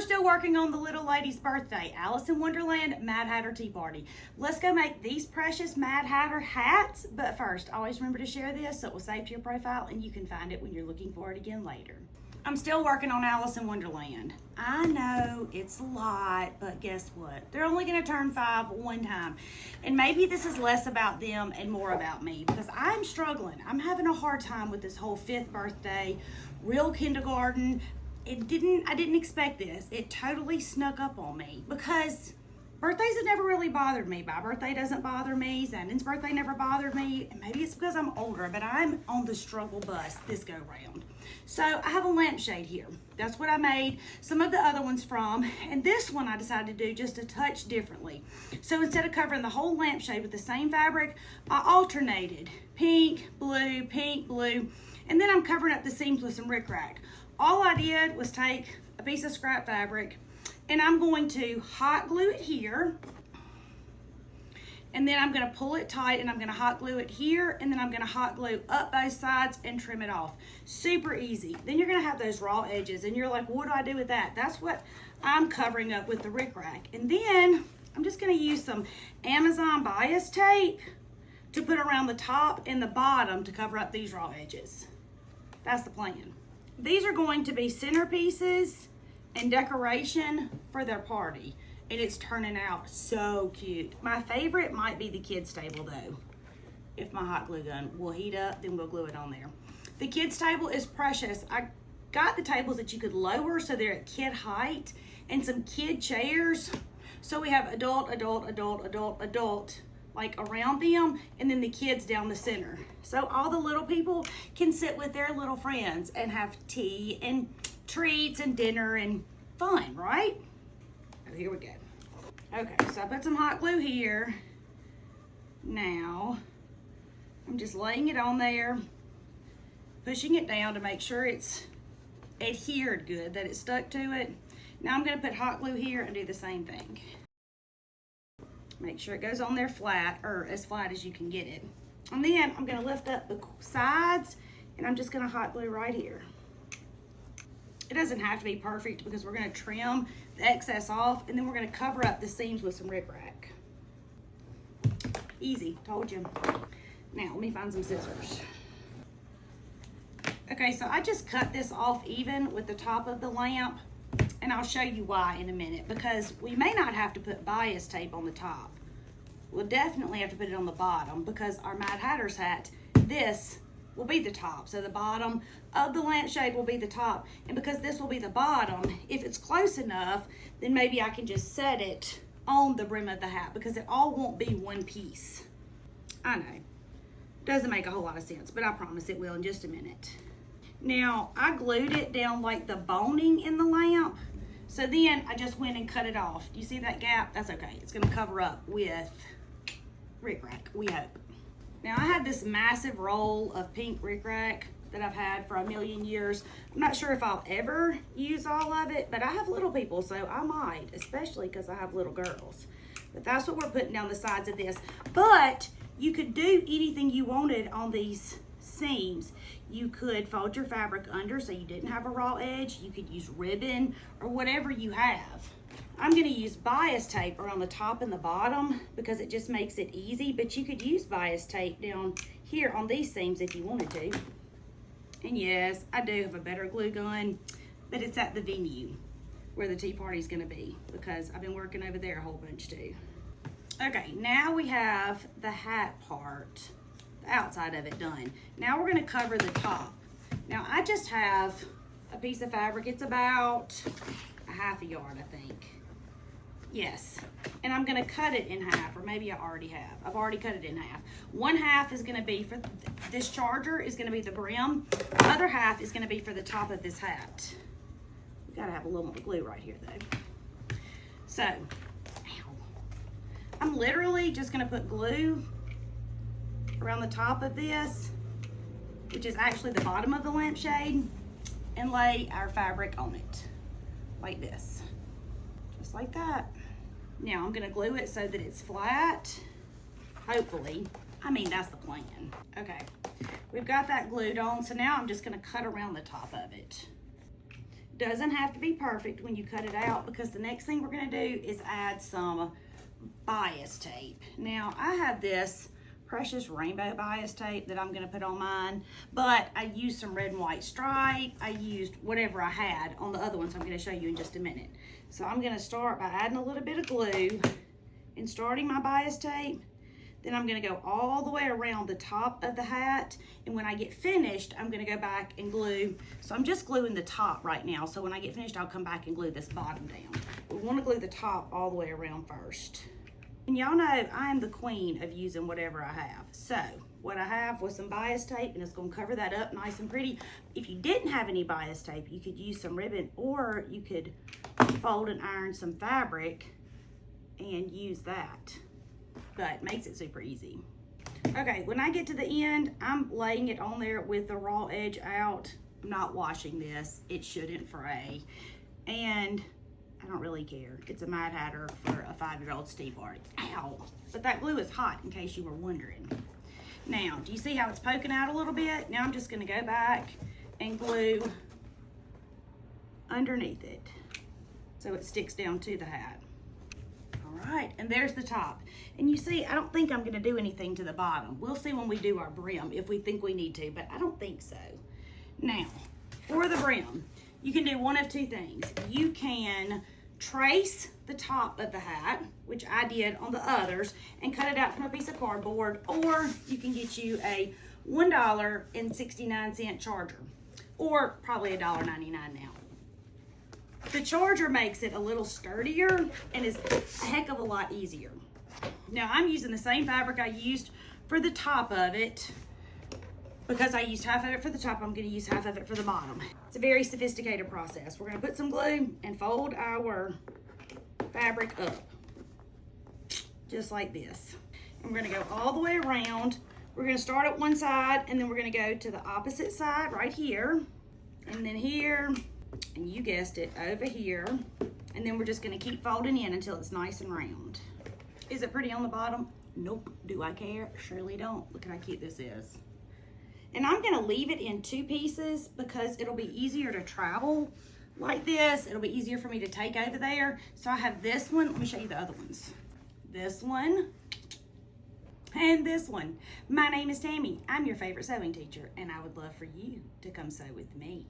we're still working on the little lady's birthday, Alice in Wonderland Mad Hatter Tea Party. Let's go make these precious Mad Hatter hats. But first, always remember to share this so it will save to your profile and you can find it when you're looking for it again later. I'm still working on Alice in Wonderland. I know it's a lot, but guess what? They're only gonna turn 5 one time. And maybe this is less about them and more about me because I'm struggling. I'm having a hard time with this whole 5th birthday, real kindergarten. I didn't expect this. It totally snuck up on me because birthdays have never really bothered me. My birthday doesn't bother me. Zandon's birthday never bothered me. And maybe it's because I'm older, but I'm on the struggle bus this go round. So I have a lampshade here. That's what I made some of the other ones from. And this one I decided to do just a touch differently. So instead of covering the whole lampshade with the same fabric, I alternated pink, blue, and then I'm covering up the seams with some rickrack. All I did was take a piece of scrap fabric and I'm going to hot glue it here. And then I'm gonna pull it tight and I'm gonna hot glue it here and then I'm gonna hot glue up both sides and trim it off. Super easy. Then you're gonna have those raw edges and you're like, what do I do with that? That's what I'm covering up with the rickrack. And then I'm just gonna use some Amazon bias tape to put around the top and the bottom to cover up these raw edges. That's the plan. These are going to be centerpieces and decoration for their party. And it's turning out so cute. My favorite might be the kids table though. If my hot glue gun will heat up, then we'll glue it on there. The kids table is precious. I got the tables that you could lower so they're at kid height and some kid chairs. So we have adult, like around them, and then the kids down the center. So all the little people can sit with their little friends and have tea and treats and dinner and fun, right? Oh, here we go. Okay, so I put some hot glue here. Now, I'm just laying it on there, pushing it down to make sure it's adhered good, that it stuck to it. Now I'm gonna put hot glue here and do the same thing. Make sure it goes on there flat, or as flat as you can get it. And then I'm gonna lift up the sides and I'm just gonna hot glue right here. It doesn't have to be perfect because we're gonna trim the excess off and then we're gonna cover up the seams with some rickrack. Easy, told you. Now, let me find some scissors. Okay, so I just cut this off even with the top of the lamp, and I'll show you why in a minute, because we may not have to put bias tape on the top. We'll definitely have to put it on the bottom because our Mad Hatter's hat, this will be the top. So the bottom of the lampshade will be the top. And because this will be the bottom, if it's close enough, then maybe I can just set it on the brim of the hat because it all won't be one piece. I know, doesn't make a whole lot of sense, but I promise it will in just a minute. Now, I glued it down like the boning in the lamp. So then I just went and cut it off. Do you see that gap? That's okay. It's gonna cover up with rickrack, we hope. Now I have this massive roll of pink rickrack that I've had for a million years. I'm not sure if I'll ever use all of it, but I have little people, so I might, especially because I have little girls. But that's what we're putting down the sides of this. But you could do anything you wanted on these seams. You could fold your fabric under so you didn't have a raw edge. You could use ribbon or whatever you have. I'm gonna use bias tape around the top and the bottom because it just makes it easy, but you could use bias tape down here on these seams if you wanted to. And yes, I do have a better glue gun, but it's at the venue where the tea party's gonna be because I've been working over there a whole bunch too. Okay, now we have the hat part, the outside of it done. Now we're gonna cover the top. Now I just have a piece of fabric. It's about a ½ yard, I think. Yes, and I'm gonna cut it in half, or maybe I already have. I've already cut it in half. One half is gonna be for, this charger is gonna be the brim. The other half is gonna be for the top of this hat. We gotta have a little more glue right here though. So, ow. I'm literally just gonna put glue around the top of this, which is actually the bottom of the lampshade, and lay our fabric on it, like this. Just like that. Now I'm gonna glue it so that it's flat, hopefully. I mean, that's the plan. Okay, we've got that glued on, so now I'm just gonna cut around the top of it. doesn't have to be perfect when you cut it out, because the next thing we're gonna do is add some bias tape. Now, I have this precious rainbow bias tape that I'm gonna put on mine, but I used some red and white stripe. I used whatever I had on the other ones I'm gonna show you in just a minute. So I'm gonna start by adding a little bit of glue and starting my bias tape. Then I'm gonna go all the way around the top of the hat, and when I get finished, I'm gonna go back and glue. So I'm just gluing the top right now, so when I get finished, I'll come back and glue this bottom down. We wanna glue the top all the way around first. And y'all know I am the queen of using whatever I have. So what I have was some bias tape, and it's gonna cover that up nice and pretty. If you didn't have any bias tape, you could use some ribbon, or you could fold and iron some fabric and use that. But it makes it super easy. Okay, when I get to the end, I'm laying it on there with the raw edge out. I'm not washing this. It shouldn't fray. And I don't really care. It's a Mad Hatter for a 5-year-old's tea party. Ow. But that glue is hot, in case you were wondering. Now, do you see how it's poking out a little bit? Now I'm just gonna go back and glue underneath it so it sticks down to the hat. All right, and there's the top. And you see, I don't think I'm gonna do anything to the bottom. We'll see when we do our brim if we think we need to, but I don't think so. Now, for the brim, you can do one of two things. You can trace the top of the hat, which I did on the others, and cut it out from a piece of cardboard, or you can get you a $1.69 charger, or probably $1.99 now. The charger makes it a little sturdier and is a heck of a lot easier. Now, I'm using the same fabric I used for the top of it. Because I used half of it for the top, I'm gonna use half of it for the bottom. It's a very sophisticated process. We're gonna put some glue and fold our fabric up, just like this. And we're gonna go all the way around. We're gonna start at one side, and then we're gonna go to the opposite side right here, and then here, and you guessed it, over here. And then we're just gonna keep folding in until it's nice and round. Is it pretty on the bottom? Nope. Do I care? Surely don't. Look at how cute this is. And I'm gonna leave it in 2 pieces because it'll be easier to travel like this. It'll be easier for me to take over there. So I have this one. Let me show you the other ones. This one and this one. My name is Tammy. I'm your favorite sewing teacher, and I would love for you to come sew with me.